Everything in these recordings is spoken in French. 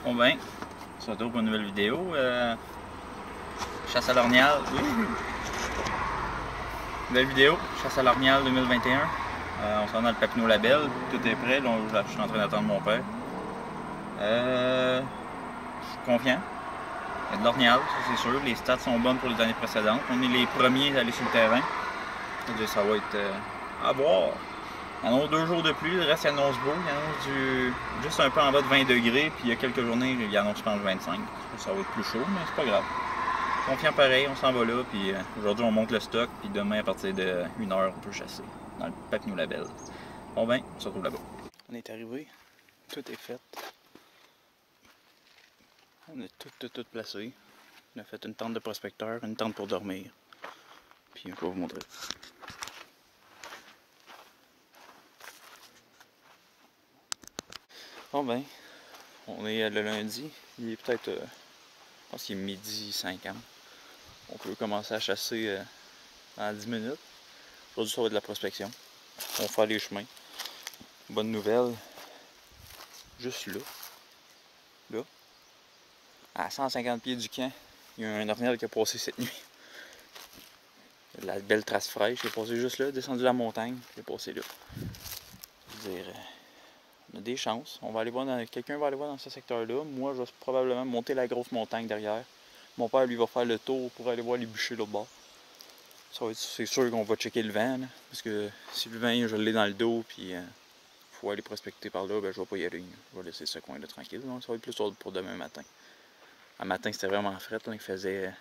Bon ben, on se retrouve pour une nouvelle vidéo. Chasse à l'orignal. Oui. Nouvelle vidéo, chasse à l'orignal 2021. On s'en va dans le Papineau Label. Tout est prêt. Là, je suis en train d'attendre mon père. Je suis confiant. Il y a de l'orignal, ça c'est sûr. Les stats sont bonnes pour les années précédentes. On est les premiers à aller sur le terrain. Ça va être à voir. Il y en a 2 jours de pluie, le reste il annonce beau, il annonce juste un peu en bas de 20 degrés, puis il y a quelques journées, il annonce je pense 25. Ça va être plus chaud, mais c'est pas grave. Confiant pareil, on s'en va là, puis aujourd'hui on monte le stock, puis demain à partir de 1h on peut chasser dans le Papineau Label. Bon ben, on se retrouve là-bas. On est arrivé, tout est fait. On a tout placé. On a fait une tente de prospecteur, une tente pour dormir. Puis je vais vous montrer. Bon ben, on est le lundi, il est peut-être, je pense qu'il est midi 50. On peut commencer à chasser dans 10 minutes. Aujourd'hui ça va être de la prospection. On va faire les chemins. Bonne nouvelle, juste là, à 150 pieds du camp, il y a un orignal qui a passé cette nuit. La belle trace fraîche, il est passé juste là, descendu la montagne, il est passé là. Je veux dire, on a des chances. On va aller voir quelqu'un va aller voir dans ce secteur-là. Moi, je vais probablement monter la grosse montagne derrière. Mon père, lui, va faire le tour pour aller voir les bûchers l'autre bord. C'est sûr qu'on va checker le vent, là, parce que si le vent, je l'ai dans le dos, puis faut aller prospecter par là, ben je vais pas y aller. Je vais laisser ce coin-là tranquille. Donc, ça va être plus pour demain matin. Un matin, c'était vraiment frais, il faisait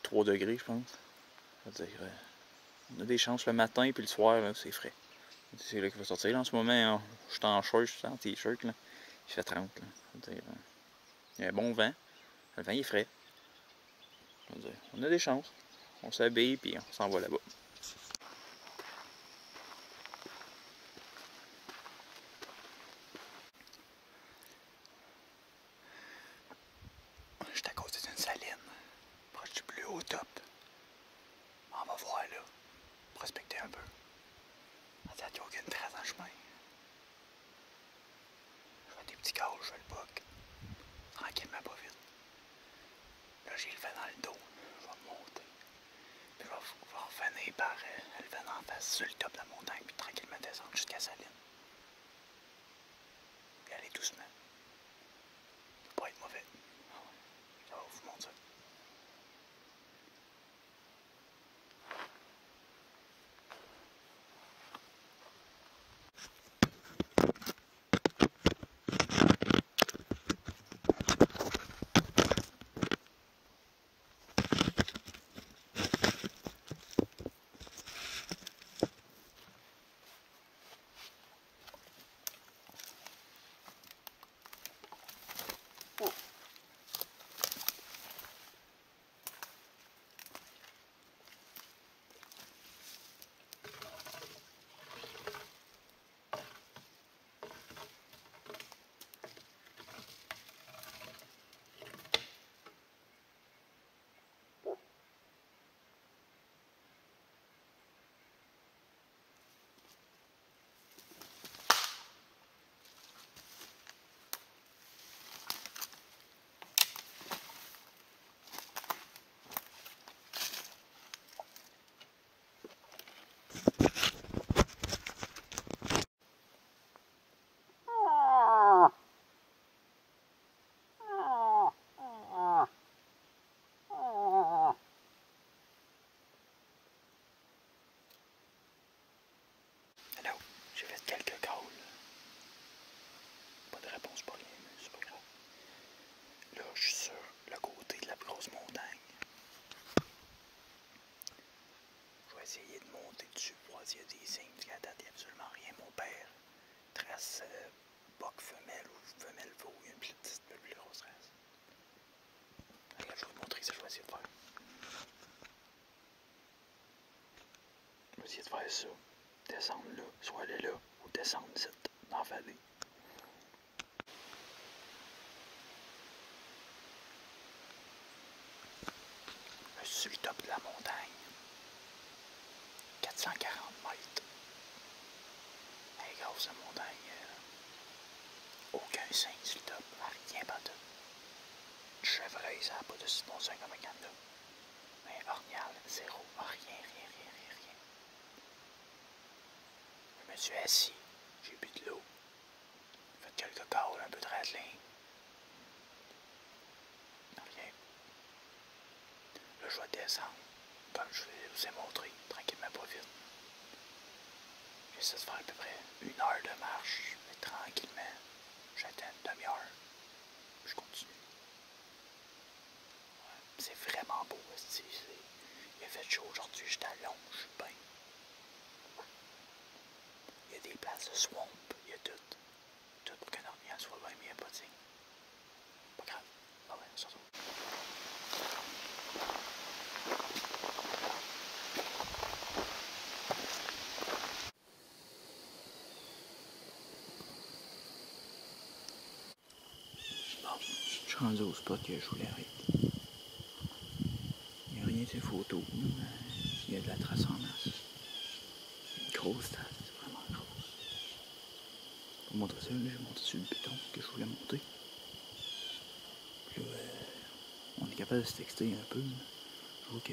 3 degrés, je pense. C'est-à-dire, on a des chances le matin, puis le soir, c'est frais. C'est là qu'il va sortir. Là, en ce moment, je suis en short, je suis en t-shirt. Il fait 30. Là. Il y a un bon vent. Le vent il est frais. On a des chances. On s'habille puis on s'en va là-bas. Je suis à côté d'une saline. Proche du plus haut top. On va voir là. Prospecter un peu. Il n'y a aucune trace dans le chemin. Je vois des petits gauches, je vais le bug. Tranquillement, pas vite. Là, j'ai le vent dans le dos. Je vais monter. Puis je vais revenir par le vent en face sur le top de la montagne. Puis tranquillement descendre jusqu'à Saline. Puis aller doucement. Ça va pas être mauvais. Ça va vous montrer ça. J'ai fait quelques calls. Pas de réponse pour rien, mais c'est pas grave. Là, je suis sur le côté de la grosse montagne. Je vais essayer de monter dessus pour voir s'il y a des signes. Parce qu'à date, il n'y a absolument rien. Mon père trace boc femelle ou femelle veau. Il y a une petite plus grosse race. Regarde, je vais vous montrer ça. Je vais essayer de faire. Je vais essayer de faire ça. Descendre là, soit aller là, ou descendre ici, dans la vallée. Je suis sur le top de la montagne. 440 mètres. Hey, grosse montagne. Aucun signe sur le top, rien. bouteille, ça n'a pas de suspension comme un canne. Mais Ornial, zéro, rien. Je me suis assis, j'ai bu de l'eau, fait quelques calls, un peu de Radler. Rien. Là, je vais descendre, comme je vous ai montré, tranquillement, pas vite. J'essaie de faire à peu près 1 heure de marche, mais tranquillement, j'attends une demi-heure, puis je continue. Ouais, c'est vraiment beau, il a fait chaud aujourd'hui, j'étais à Longe, je suis bien. Il y a des places de swamp, il y a tout. Tout pour qu'un ornial soit bien, mais il n'y a pas de signe. Pas grave. Ah ouais, on se retrouve. Bon, je suis rendu au spot que je voulais arrêter. Il n'y a rien de ces photos, mais il y a de la trace en masse. Une grosse trace, c'est vraiment grosse. Pour montrer ça, j'ai monté sur le béton que je voulais monter. Puis là, on est capable de se texter un peu. Je vois que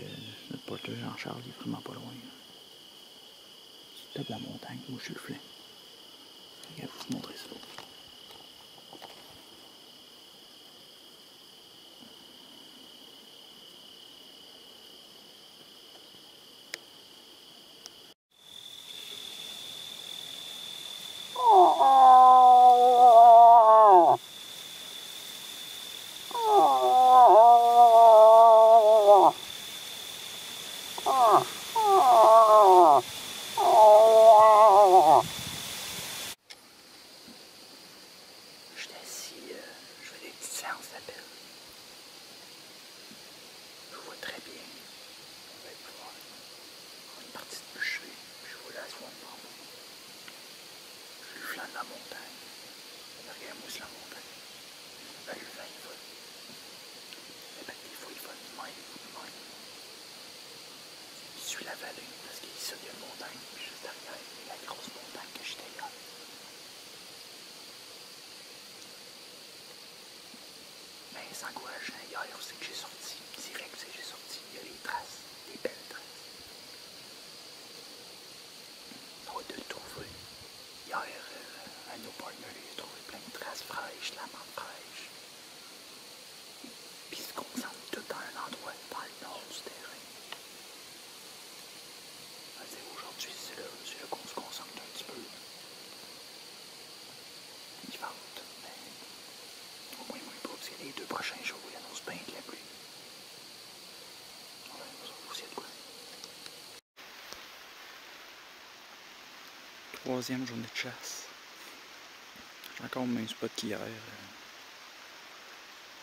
notre porteur Jean-Charles est vraiment pas loin. C'est top de la montagne, moi je suis le flanc. Regarde, je vais vous montrer ça. Je suis assis, je fais des petites séances d'appel. Je vois très bien. On va être voir. On est parti de bûcher, puis je vois la swamp en bas. Je suis le flanc de la montagne. Regarde-moi sur la montagne. Ben, le vent, il vole. Mais ben, des fois, il vole de même. Il suit la vallée, parce qu'ici, il y a une montagne, puis juste derrière, il y a la grosse montagne que j'étais hier. Mais c'est encourageant. Hier, c'est que j'ai sorti. Direct, c'est que j'ai sorti. Il y a les traces, des belles traces. Ça va être de le trouver. Hier, un de nos partners, il a trouvé plein de traces fraîches, de la menthe fraîche. Puis il se concentre tout dans un endroit, dans le nord du terrain. Aujourd'hui, c'est là qu'on se concentre un petit peu. Il vente, mais au moins pas, parce que les 2 prochains jours, il annonce bien de la pluie. Ouais, ça va aussi être quoi. 3e journée de chasse. J'ai encore le même spot qu'hier.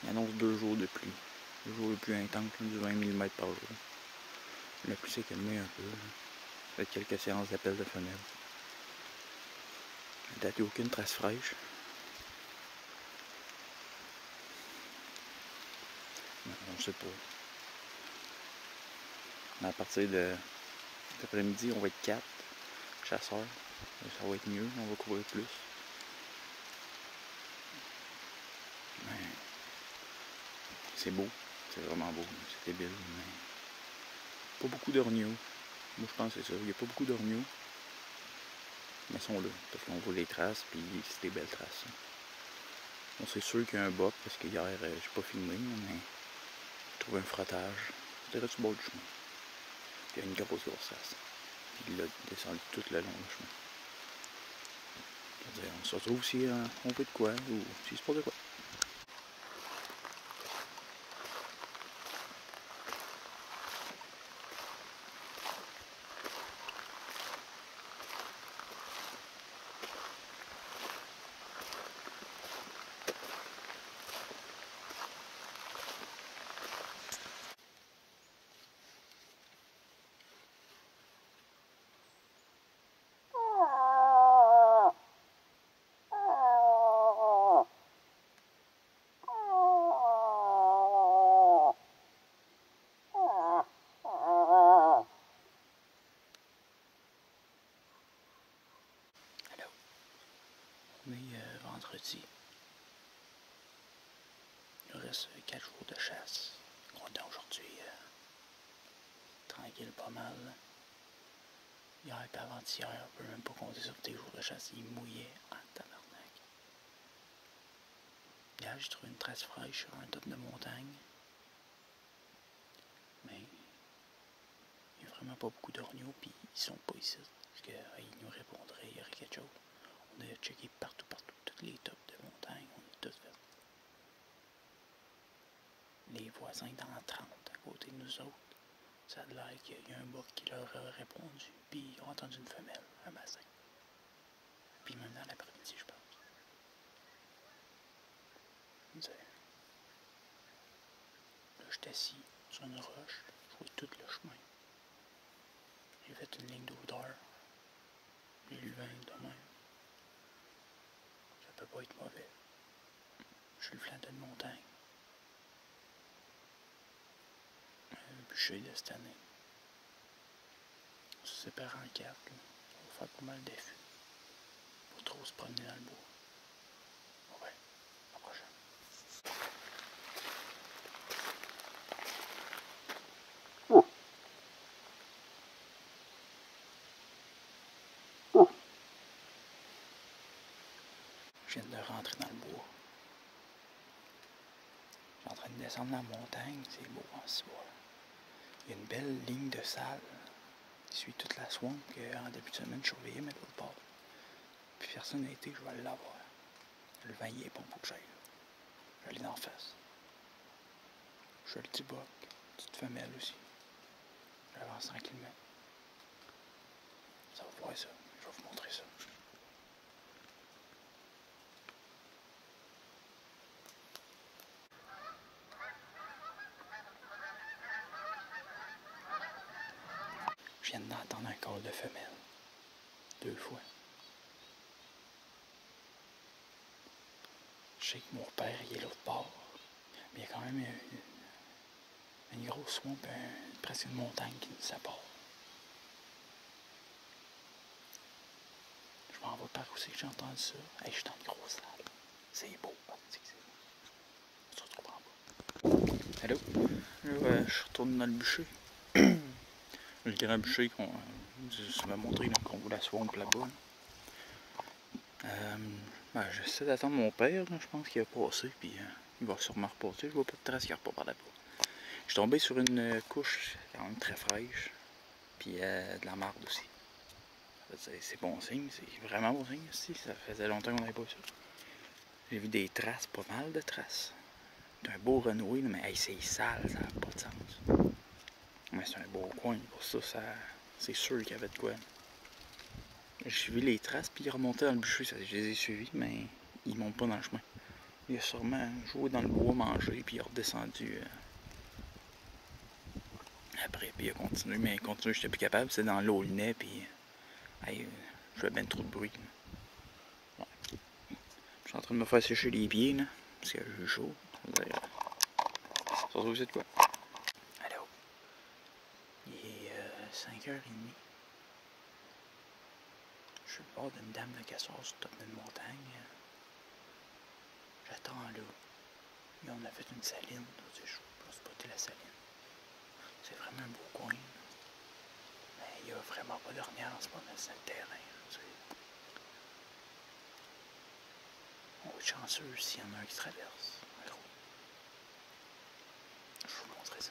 Il annonce 2 jours de pluie. Le jour le plus intense, du 20 mm par jour. La pluie s'est calmée un peu. Fait quelques séances d'appel de femelles. J'ai daté aucune trace fraîche. On sait pas. À partir de l'après-midi, on va être 4 chasseurs. Ça va être mieux, on va courir plus. Mais c'est beau, c'est vraiment beau, c'est débile, mais pas beaucoup d'orgnaux. Moi je pense que c'est ça, il n'y a pas beaucoup d'orgnaux, mais ils sont là, parce qu'on voit les traces, puis c'est des belles traces. Bon, c'est sûr qu'il y a un boc, parce qu'hier j'ai pas filmé, mais j'ai trouvé un frottage. C'était là du bord du chemin. Puis il y a une grosse trace. Puis il a descendu tout le long du chemin. On se retrouve si on fait de quoi, ou si c'est pas de quoi. reste 4 jours de chasse. Content aujourd'hui. Tranquille pas mal. Hier et avant-hier, on peut même pas compter sur tes jours de chasse. Il mouillait en tabarnak. Hier, j'ai trouvé une trace fraîche sur un top de montagne. Mais il n'y a vraiment pas beaucoup d'orgnaux, puis ils sont pas ici. Parce qu'ils nous répondraient, il y aurait quelque chose. On a checké partout, tous les tops de montagne, on a tout fait. Les voisins dans la 30 à côté de nous autres, ça a l'air qu'il y a un bouc qui leur a répondu, puis ils ont entendu une femelle, un massin. Puis même dans l'après-midi, je pense. Là, j'étais assis sur une roche, je vois tout le chemin. J'ai fait une ligne d'odeur. Les luvins de même. Ça peut pas être mauvais. Je suis le flanc d'une montagne. Un bûcher de cette année. On se sépare en 4. On va faire pas mal d'affûts. Pas trop se promener dans le bois. Ouais, à la prochaine. Je viens de rentrer dans le bois. Je suis en train de descendre la montagne. C'est beau en ce bois. Il y a une belle ligne de sable qui suit toute la swamp qu'en début de semaine, je surveillais, mais de l'autre part. Puis personne n'a été, je vais l'avoir. Le vent il est bon pour que j'aille là. Je vais aller d'en face. Je suis le petit boc, petite femelle aussi. J'avance tranquillement. Ça va voir ça. Je vais vous montrer ça. Je viens d'entendre un call de femelle. 2 fois. Je sais que mon père il est l'autre bord. Mais il y a quand même une grosse swamp, presque une montagne qui nous sépare. Je m'en vais par où c'est que j'ai entendu ça. Hey, je suis dans une grosse salle. C'est beau. On se retrouve en bas. Allô? Là, je retourne dans le bûcher. Le grand bûcher qu'on m'a montré qu'on voulait la swamp là-bas. J'essaie d'attendre mon père. Là, je pense qu'il a passé. Puis il va sûrement repasser. Je vois pas de traces qu'il repart par là-bas. Je suis tombé sur une couche quand même très fraîche. Puis de la marde aussi. C'est bon signe, c'est vraiment bon signe ici. Ça faisait longtemps qu'on n'avait pas vu ça. J'ai vu des traces, pas mal de traces. C'est un beau renoué, mais hey, c'est sale, ça n'a pas de sens. Mais c'est un beau coin, pour ça, c'est sûr qu'il y avait de quoi. J'ai suivi les traces, puis il remontait dans le bûcher, je les ai suivis, mais ils montent pas dans le chemin. Il a sûrement joué dans le bois, mangé, puis il est redescendu. Après, puis il a continué, mais continué, j'étais plus capable, c'est dans l'eau le nez, puis hey, je fais bien trop de bruit. Ouais. Je suis en train de me faire sécher les pieds, là, parce que j'ai chaud. Ça se retrouve, c'est de quoi? Allô? Il est 5h30. Je suis le bord d'une dame de casseur sur le top d'une montagne. J'attends là. Et on a fait une saline. C'est chaud pour spotter la saline. C'est vraiment un beau coin. Mais il n'y a vraiment pas d'ornière en ce moment sur le terrain. On va être chanceux s'il y en a un qui traverse. Alors, je vais vous montrer ça.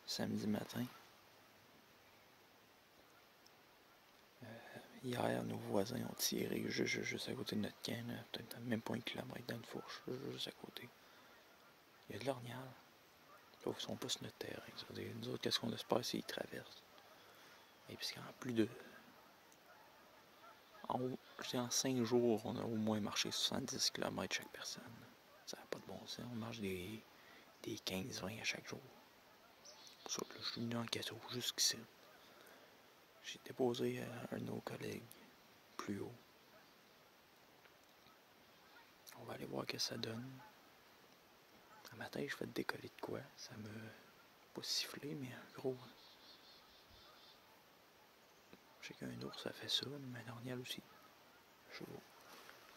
Samedi matin. Hier, nos voisins ont tiré juste à côté de notre camp, peut-être même pas 1 kilomètre dans une fourche, juste à côté. Il y a de l'ornial. Ils ne sont pas sur notre terrain. Nous autres, qu'est-ce qu'on espère, c'est qu'ils traversent. Et puis, en plus de. En 5 jours, on a au moins marché 70 km chaque personne. Ça n'a pas de bon sens. On marche des 15-20 à chaque jour. ça, là, je suis venu en 4 roues jusqu'ici. J'ai déposé un de nos collègues plus haut. On va aller voir ce que ça donne. Un matin, je fais décoller de quoi. Ça me pas sifflé, mais un gros. Je sais qu'un ours, ça fait ça, mais un orignal aussi. Je sais pas.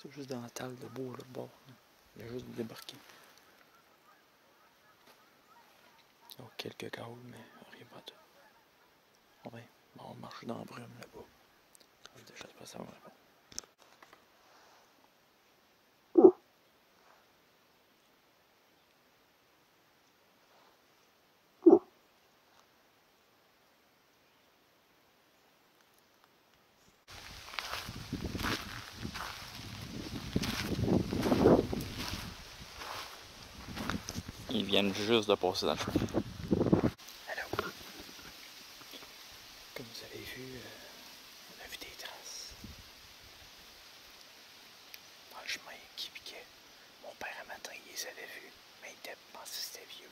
C'est juste dans la talle de bois, là, de bord. Là. Il a juste débarqué. Donc, quelques câbles, mais rien pas de. Bon, ben, on marche dans la brume là-bas. Je sais pas ça va répondre. Ils viennent juste de passer dans le chemin. Alors, comme vous avez vu, on a vu des traces dans le chemin qui piquaient. Mon père, un matin, il les avait vus, mais il pensait que c'était vieux.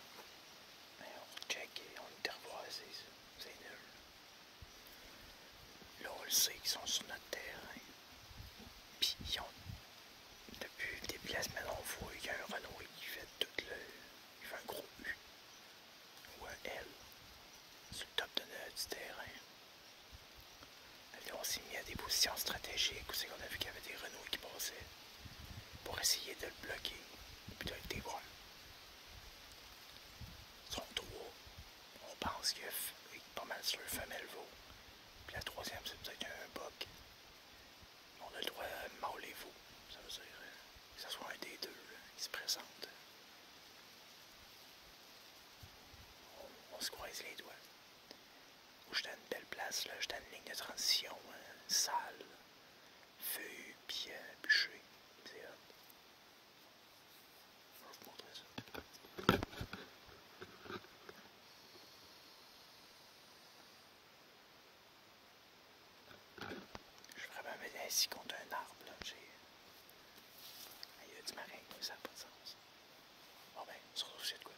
Mais on check et on était reboisés, c'est nul. Là, on le sait qu'ils sont sur notre terrain. Puis, ils ont, depuis le début de la semaine, on voit qu'il y a un Renault qui fait tout le. Il fait un gros U ou un L sur le top du terrain. Là, on s'est mis à des positions stratégiques où c'est qu'on a vu qu'il y avait des Renault qui passaient pour essayer de le bloquer puis de le dévoir. Ils sont 3. On pense qu'il y a pas mal sur le femelle veau. Puis la troisième, c'est peut-être un buck. On a le droit à mâle et veau. Ça veut dire que ce soit un des deux qui se présente. On se croise les doigts. J'étais à une belle place, là. J'étais à une ligne de transition, sale, feuilles, puis bûcher. C'est hot. Je vais vous montrer ça. Je suis vraiment assis contre un arbre, là. Il y a du marin, ça n'a pas de sens. Bon ben, on se retrouve chez de quoi.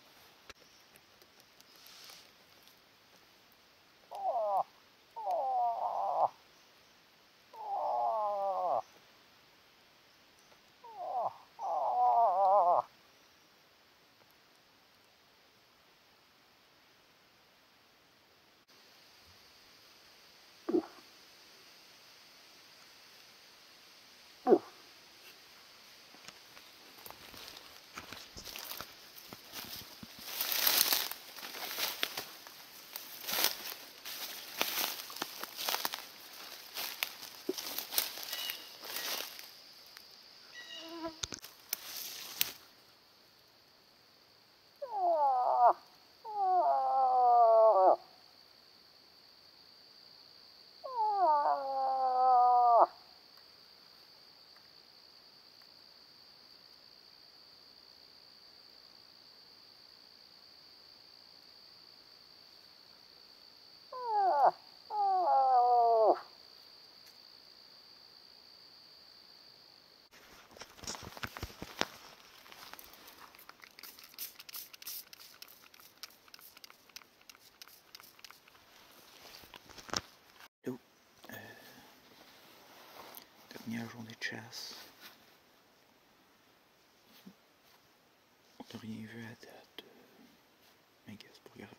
Dernière journée de chasse. On n'a rien vu à date. Mais c'est pas grave.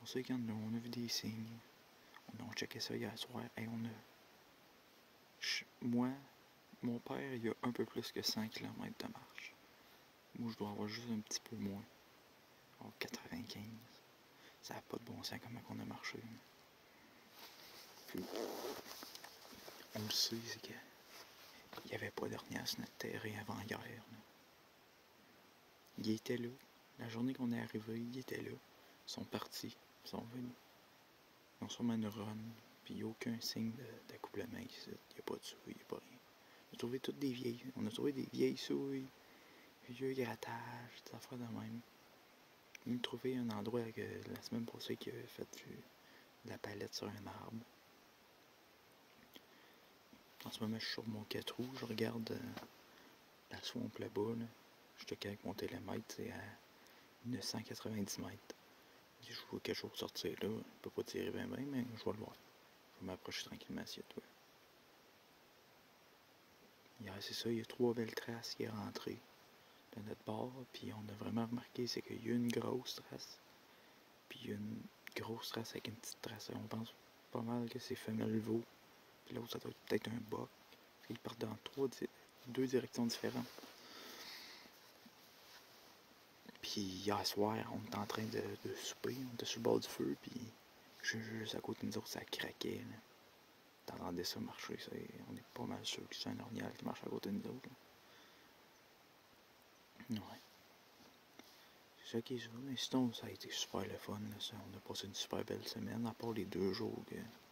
On sait qu'on a vu des signes. On a checké ça hier soir. Et on a. Moi, mon père, il a un peu plus que 100 km de marche. Moi, je dois avoir juste un petit peu moins. Oh, 95. Ça n'a pas de bon sens comment on a marché. Puis, on le sait, c'est que il n'y avait pas d'ornière sur notre terrain avant hier. Là. Il était là. La journée qu'on est arrivé, il était là. Ils sont partis. Ils sont venus. Ils ont sûrement une run. Puis il n'y a aucun signe d'accouplement ici. Il n'y a pas de souris, il n'y a pas rien. On a trouvé toutes des vieilles. On a trouvé des vieilles souris. Vieux grattages, des affaires de même. On a trouvé un endroit la semaine passée qui a fait de la palette sur un arbre. En ce moment, je suis sur mon 4 roues. Je regarde la swamp là-bas. Là. Je check avec mon télémètre, c'est à 990 mètres. J'ai je vois quelque chose sortir là, je peux pas tirer bien, mais je vais le voir. Je vais m'approcher tranquillement s'il y a de quoi. Hier, c'est ça, il y a 3 belles traces qui sont rentrées de notre bord, puis on a vraiment remarqué, c'est qu'il y a une grosse trace, puis il y a une grosse trace avec une petite trace. On pense pas mal que c'est femelle veau, puis l'autre, ça doit être peut-être un boc. Ils partent dans deux directions différentes. Puis hier soir, on était en train de souper, on était sur le bord du feu, puis juste à côté de nous autres, ça craquait. T'entendais ça marcher, on est pas mal sûr que c'est un orignal qui marche à côté de nous autres. Là. Ouais. C'est ça qui est ça. Mais sinon, ça a été super le fun. Là, ça. On a passé une super belle semaine, à part les 2 jours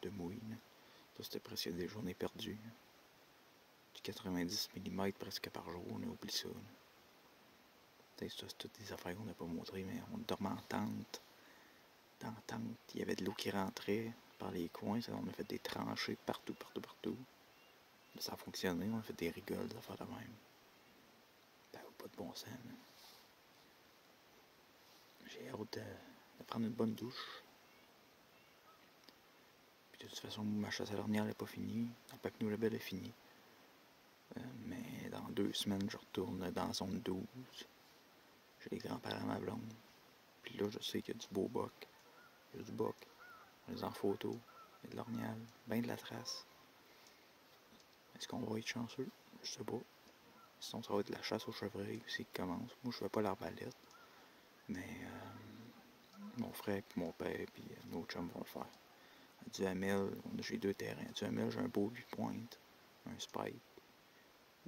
de mouille. Là. Ça, c'était presque des journées perdues. Là. Du 90 mm presque par jour, on a oublié ça. Ça, c'est toutes des affaires qu'on n'a pas montrées, mais on dormait en tente. Dans la tente, il y avait de l'eau qui rentrait par les coins. Ça, on a fait des tranchées partout. Là, ça a fonctionné, on a fait des rigoles, des affaires de même. Ben, pas de bon sens. Là. J'ai hâte de prendre une bonne douche. Puis de toute façon, ma chasse à l'ornière n'est pas finie. La Papineau Label est finie. Mais dans 2 semaines, je retourne dans la zone 12. J'ai les grands-parents à ma blonde. Puis là, je sais qu'il y a du beau boc. Il y a du boc. On les en photo. Il y a de l'ornial. Ben de la trace. Est-ce qu'on va être chanceux? Je sais pas. Sinon, ça va être de la chasse au chevreuil aussi qui commence. Moi, je fais pas l'arbalète. Mais mon frère, puis mon père, puis nos chums vont le faire. À Duhamel, j'ai 2 terrains. À Duhamel, j'ai un beau 8 pointes, un spike,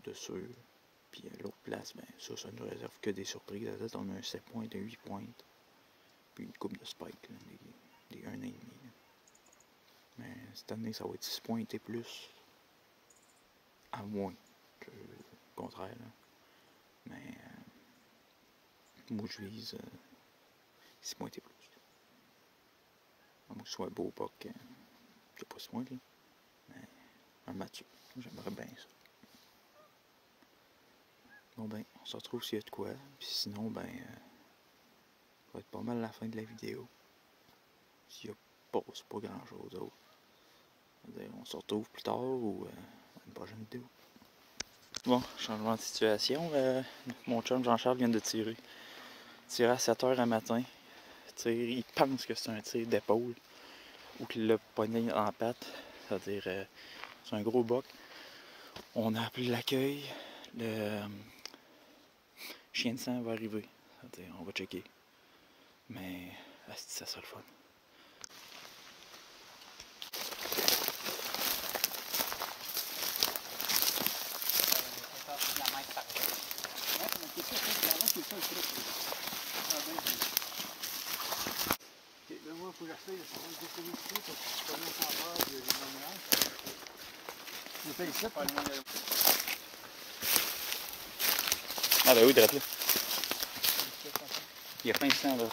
dessus. Puis l'autre place, ben ça nous réserve que des surprises. À date, on a un 7 pointes, un 8 pointes, puis une coupe de spike, là, des 1,5. Mais cette année, ça va être 6 points et plus, à moins que le contraire. Là. Mais moi, je vise 6 points et plus. À moins que ce soit un beau boc, je sais pas 6 points, là. Mais un Mathieu, j'aimerais bien ça. Bon ben, on se retrouve s'il y a de quoi. Puis sinon, ben, ça va être pas mal la fin de la vidéo. S'il n'y a pas grand chose d'autre. On se retrouve plus tard ou une prochaine vidéo. Bon, changement de situation. Mon chum Jean-Charles vient de tirer. Tirer à 7h un matin. Il pense que c'est un tir d'épaule. Ou qu'il l'a pogné en patte. C'est-à-dire, c'est un gros boc. On a appelé l'accueil. Le chien de sang va arriver. C'est-à-dire, on va checker. Mais, ça sera le fun. Moi, il faut que j'essaye de savoir le décoller ici, parce que je connais encore de l'illumination. Je fais ici, pas le moyen. Ah ben oui, direct là. Il y a plein de sang là.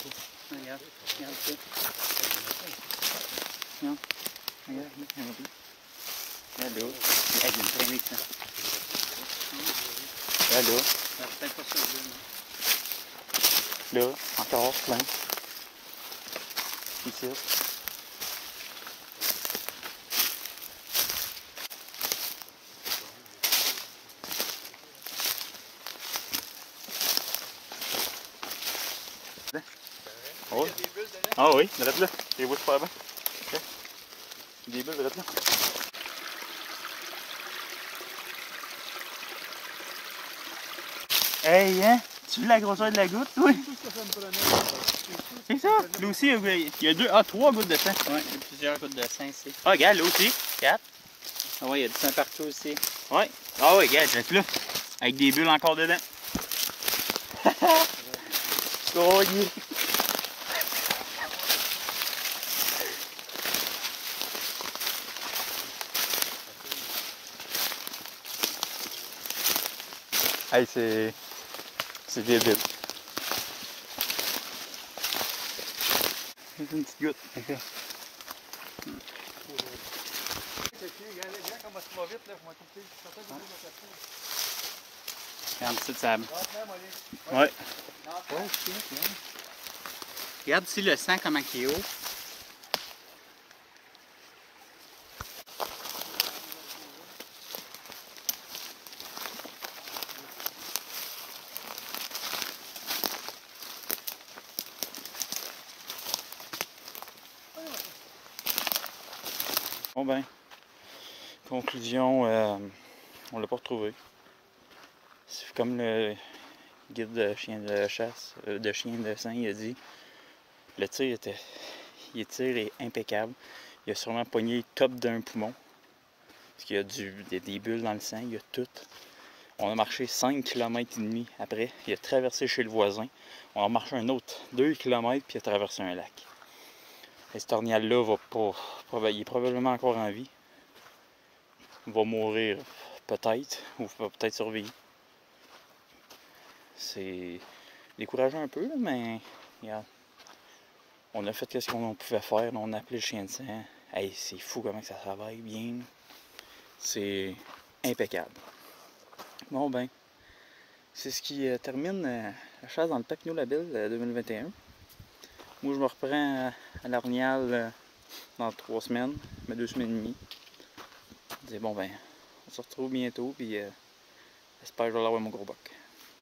Regarde, regarde ça. Non. Regarde, il y en a plus. Regarde là. Hey, il y a plein de sang. Regarde là. C'est peut-être pas ça, là. Là, encore plein. Ici. Oh. Il y a des bulles dedans. Ah oui, direct là. Je les vois super bien. Okay. Des bulles direct là. Hey, hein? Tu veux la grosseur de la goutte, oui? C'est ça? Là aussi, il y a 3 gouttes de sang. Oui, il y a plusieurs gouttes de sang ici. Ah, regarde, là aussi. 4. Ah oui, il y a du sang partout aussi. Ouais. Ah oui, regarde, reste là. Avec des bulles encore dedans. Oh, yeah. Hey, c'est débile. C'est une petite goutte. Okay. En dessous de sable. Ouais. Regarde ici le sang comment il est haut. Bon ben, conclusion, on l'a pas retrouvé. C'est comme le guide de chien de chasse, de chien de sang, il a dit, le tir est impeccable. Il a sûrement pogné le top d'un poumon. Parce qu'il y a des bulles dans le sang, il y a tout. On a marché 5 km et demi après. Il a traversé chez le voisin. On a marché un autre 2 km puis il a traversé un lac. Et cet ornial-là va pas. Il est probablement encore en vie. Il va mourir peut-être, ou va peut-être survivre. C'est décourageant un peu, mais regarde. On a fait ce qu'on pouvait faire. On a appelé le chien de sang. Hey, c'est fou comment ça travaille bien. C'est impeccable. Bon ben, c'est ce qui termine la chasse dans le Parc New Label 2021. Moi je me reprends à l'Ornial dans 3 semaines, mais 2 semaines et demie. Je dis bon ben, on se retrouve bientôt puis j'espère que je vais avoir mon gros boc.